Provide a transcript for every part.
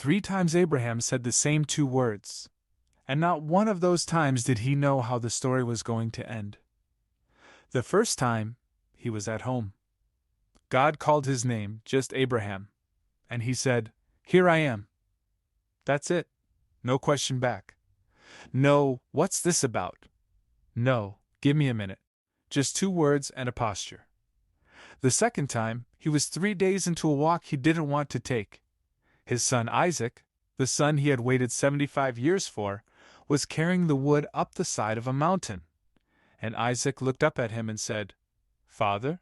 3 times Abraham said the same 2 words, and not one of those times did he know how the story was going to end. The first time, he was at home. God called his name just Abraham, and he said, "Here I am." That's it. No question back. No, "What's this about?" No, "Give me a minute." Just 2 words and a posture. The second time, he was 3 days into a walk he didn't want to take. His son Isaac, the son he had waited 75 years for, was carrying the wood up the side of a mountain. And Isaac looked up at him and said, "Father?"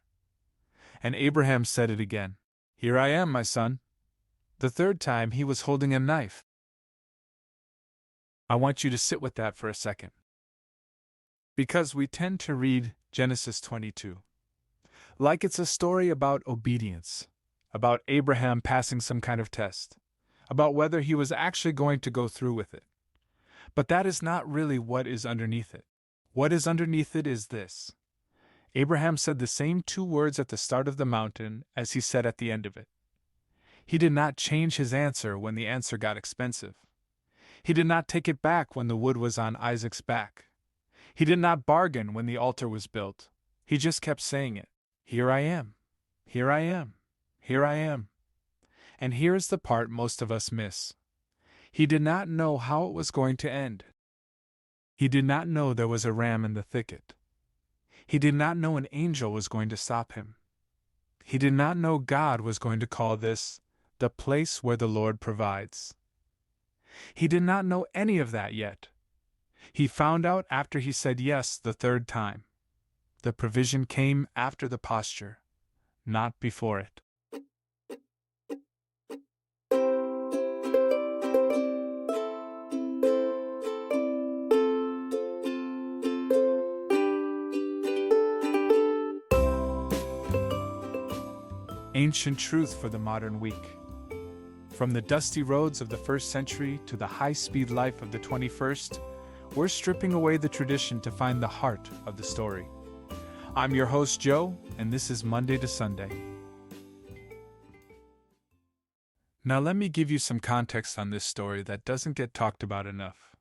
And Abraham said it again, "Here I am, my son." The third time he was holding a knife. I want you to sit with that for a second. Because we tend to read Genesis 22 like it's a story about obedience, about Abraham passing some kind of test, about whether he was actually going to go through with it. But that is not really what is underneath it. What is underneath it is this. Abraham said the same 2 words at the start of the mountain as he said at the end of it. He did not change his answer when the answer got expensive. He did not take it back when the wood was on Isaac's back. He did not bargain when the altar was built. He just kept saying it. "Here I am. Here I am. Here I am." And here is the part most of us miss. He did not know how it was going to end. He did not know there was a ram in the thicket. He did not know an angel was going to stop him. He did not know God was going to call this the place where the Lord provides. He did not know any of that yet. He found out after he said yes the third time. The provision came after the posture, not before it. Ancient truth for the modern week. From the dusty roads of the 1st century to the high-speed life of the 21st, we're stripping away the tradition to find the heart of the story. I'm your host, Joe, and this is Monday to Sunday. Now let me give you some context on this story that doesn't get talked about enough.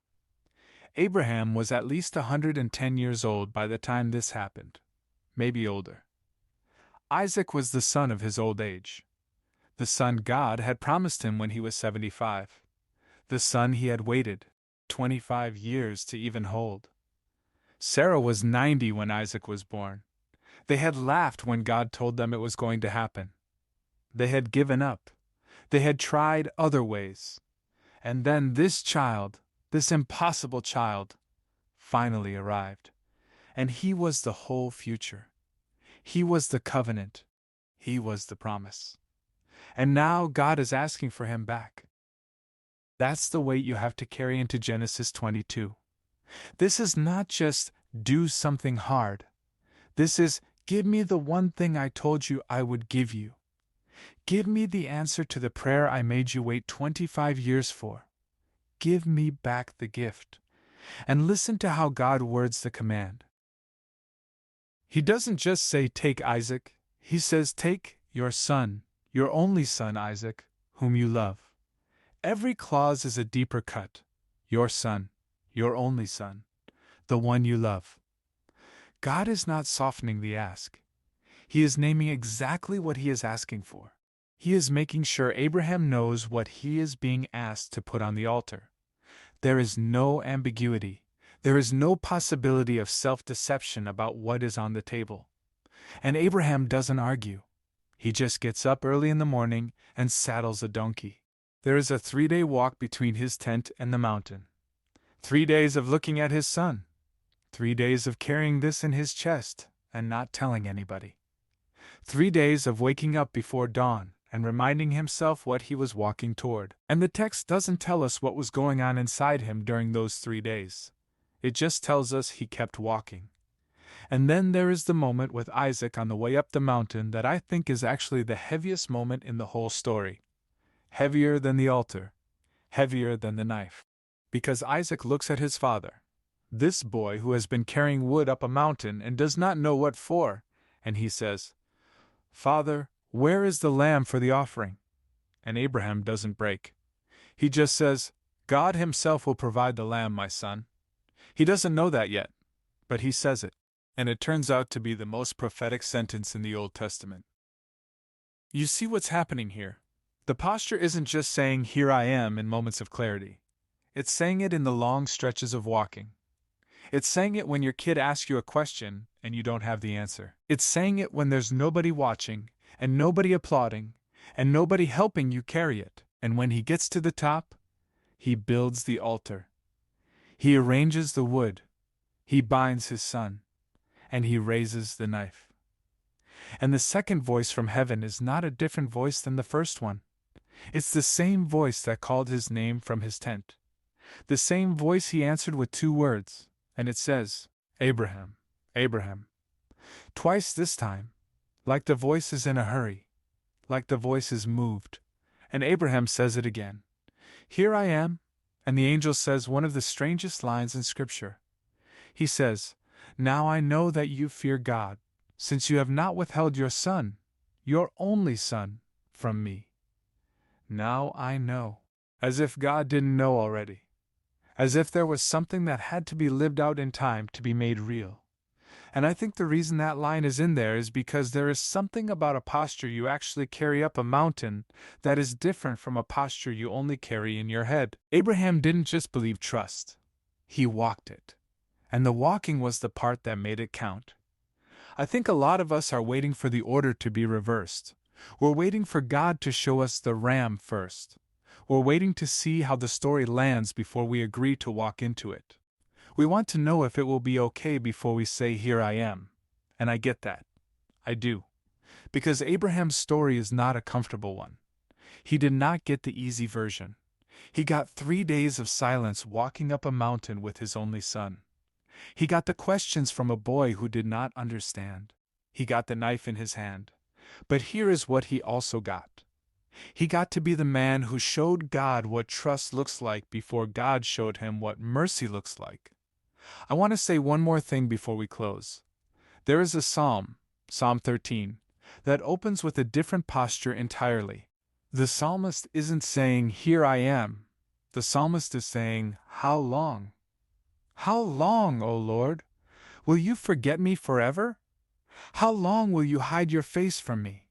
Abraham was at least 110 years old by the time this happened, maybe older. Isaac was the son of his old age. The son God had promised him when he was 75. The son he had waited 25 years to even hold. Sarah was 90 when Isaac was born. They had laughed when God told them it was going to happen. They had given up. They had tried other ways. And then this child, this impossible child, finally arrived. And he was the whole future. He was the covenant. He was the promise. And now God is asking for him back. That's the weight you have to carry into Genesis 22. This is not just do something hard. This is give me the one thing I told you I would give you. Give me the answer to the prayer I made you wait 25 years for. Give me back the gift. And listen to how God words the command. He doesn't just say, "Take Isaac." He says, "Take your son, your only son Isaac, whom you love." Every clause is a deeper cut. Your son, your only son, the one you love. God is not softening the ask. He is naming exactly what he is asking for. He is making sure Abraham knows what he is being asked to put on the altar. There is no ambiguity. There is no possibility of self-deception about what is on the table. And Abraham doesn't argue. He just gets up early in the morning and saddles a donkey. There is a 3-day walk between his tent and the mountain. 3 days of looking at his son. 3 days of carrying this in his chest and not telling anybody. 3 days of waking up before dawn and reminding himself what he was walking toward. And the text doesn't tell us what was going on inside him during those 3 days. It just tells us he kept walking. And then there is the moment with Isaac on the way up the mountain that I think is actually the heaviest moment in the whole story. Heavier than the altar. Heavier than the knife. Because Isaac looks at his father, this boy who has been carrying wood up a mountain and does not know what for, and he says, "Father, where is the lamb for the offering?" And Abraham doesn't break. He just says, God Himself will provide the lamb, my son. He doesn't know that yet, but he says it, and it turns out to be the most prophetic sentence in the Old Testament. You see what's happening here? The posture isn't just saying, "Here I am," in moments of clarity. It's saying it in the long stretches of walking. It's saying it when your kid asks you a question and you don't have the answer. It's saying it when there's nobody watching, and nobody applauding, and nobody helping you carry it. And when he gets to the top, he builds the altar. He arranges the wood. He binds his son. And he raises the knife. And the second voice from heaven is not a different voice than the first one. It's the same voice that called his name from his tent. The same voice he answered with 2 words, and it says, Abraham, Abraham. Twice this time, like the voice is in a hurry, like the voice is moved, and Abraham says it again. Here I am, and the angel says one of the strangest lines in Scripture. He says, Now I know that you fear God, since you have not withheld your son, your only son, from me. Now I know. As if God didn't know already. As if there was something that had to be lived out in time to be made real. And I think the reason that line is in there is because there is something about a posture you actually carry up a mountain that is different from a posture you only carry in your head. Abraham didn't just believe trust. He walked it. And the walking was the part that made it count. I think a lot of us are waiting for the order to be reversed. We're waiting for God to show us the ram first. We're waiting to see how the story lands before we agree to walk into it. We want to know if it will be okay before we say, Here I am. And I get that. I do. Because Abraham's story is not a comfortable one. He did not get the easy version. He got 3 days of silence walking up a mountain with his only son. He got the questions from a boy who did not understand. He got the knife in his hand. But here is what he also got. He got to be the man who showed God what trust looks like before God showed him what mercy looks like. I want to say one more thing before we close. There is a psalm, Psalm 13, that opens with a different posture entirely. The psalmist isn't saying, Here I am. The psalmist is saying, How long? How long, O Lord? Will you forget me forever? How long will you hide your face from me?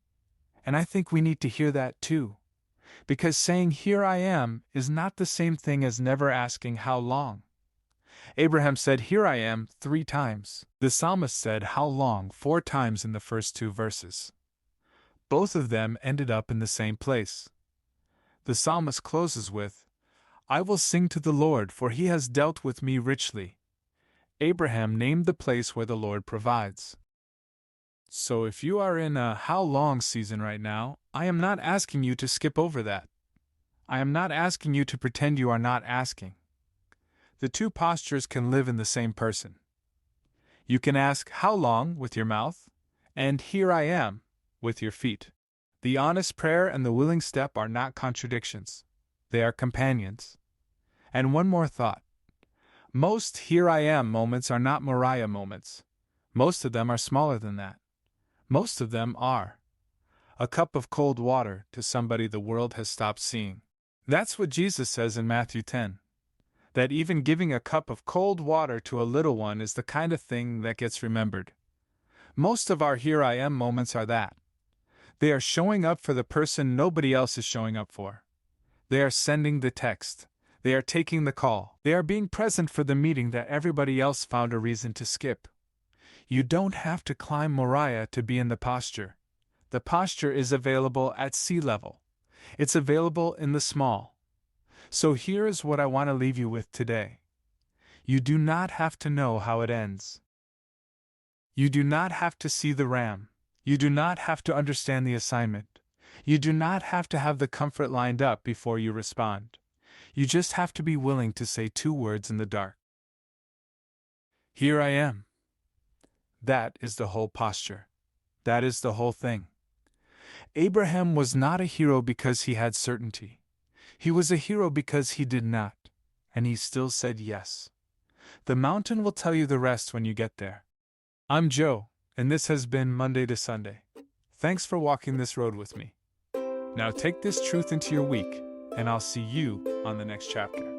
And I think we need to hear that too. Because saying, Here I am, is not the same thing as never asking how long. Abraham said, Here I am, 3 times. The psalmist said, How long, 4 times in the first 2 verses. Both of them ended up in the same place. The psalmist closes with, I will sing to the Lord, for he has dealt with me richly. Abraham named the place where the Lord provides. So if you are in a how long season right now, I am not asking you to skip over that. I am not asking you to pretend you are not asking. The 2 postures can live in the same person. You can ask, How long, with your mouth, and Here I am, with your feet. The honest prayer and the willing step are not contradictions. They are companions. And one more thought. Most Here I am moments are not Moriah moments. Most of them are smaller than that. Most of them are a cup of cold water to somebody the world has stopped seeing. That's what Jesus says in Matthew 10. That even giving a cup of cold water to a little one is the kind of thing that gets remembered. Most of our Here I am moments are that. They are showing up for the person nobody else is showing up for. They are sending the text. They are taking the call. They are being present for the meeting that everybody else found a reason to skip. You don't have to climb Moriah to be in the posture. The posture is available at sea level. It's available in the small. So here is what I want to leave you with today. You do not have to know how it ends. You do not have to see the ram. You do not have to understand the assignment. You do not have to have the comfort lined up before you respond. You just have to be willing to say 2 words in the dark. Here I am. That is the whole posture. That is the whole thing. Abraham was not a hero because he had certainty. He was a hero because he did not, and he still said yes. The mountain will tell you the rest when you get there. I'm Joe, and this has been Monday to Sunday. Thanks for walking this road with me. Now take this truth into your week. and I'll see you on the next chapter.